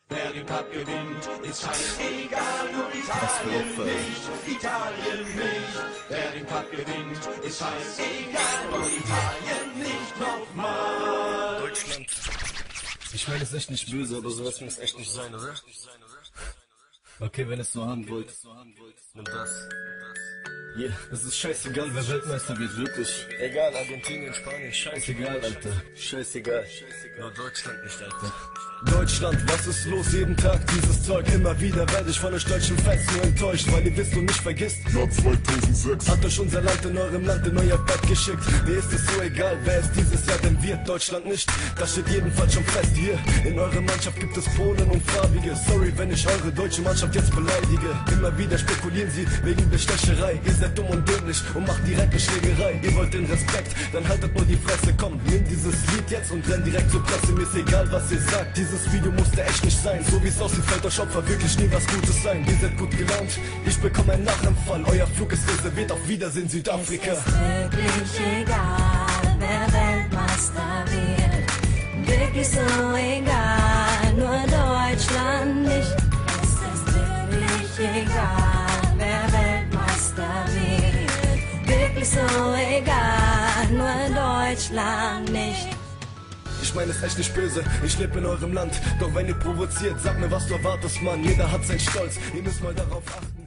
Wer den Cup gewinnt, ist scheißegal, nur Italien nicht, Italien nicht. Wer den Cup gewinnt, ist scheißegal, nur Italien nicht nochmal. Deutschland. Ich meine, es ist echt nicht böse, aber sowas muss echt nicht sein, oder? Okay, wenn ihr es so haben wollt, nimm das. Yeah, es ist scheißegal, wer Weltmeister wird, wirklich. Egal, Argentinien, Spanien, scheißegal, Alter. Scheißegal. Nur Deutschland nicht, Alter. Deutschland, was ist los? Jeden Tag dieses Zeug. Immer wieder werde ich von euch deutschen Fans nur enttäuscht, weil ihr wisst und nicht vergisst. Jahr 2006 Hat euch unser Land in eurem Land in euer Bett geschickt. Mir ist es so egal, wer es dieses Jahr denn wird. Deutschland nicht, das steht jedenfalls schon fest. Hier in eurer Mannschaft gibt es Polen und Farbige. Sorry, wenn ich eure deutsche Mannschaft jetzt beleidige. Immer wieder spekulieren sie wegen Bestecherei. Ihr seid dumm und dämlich und macht direkt eine Schlägerei. Ihr wollt den Respekt, dann haltet nur die Fresse. Komm, nimm dieses Lied jetzt und renn direkt zur Presse. Mir ist egal, was ihr sagt. Dieses Video musste echt nicht sein. So wie es aussieht, fällt euch Opfer wirklich nie was Gutes sein. Ihr seid gut gelaunt, ich bekomme einen Nachempfall. Euer Flug ist reserviert, auf Wiedersehen Südafrika. Es ist wirklich egal, wer Weltmeister wird. Wirklich so egal, nur Deutschland nicht. Es ist wirklich egal, wer Weltmeister wird. Wirklich so egal, nur Deutschland nicht. Ich meine es echt nicht böse, ich lebe in eurem Land. Doch wenn ihr provoziert, sagt mir was du erwartest, Mann. Jeder hat seinen Stolz, ihr müsst mal darauf achten.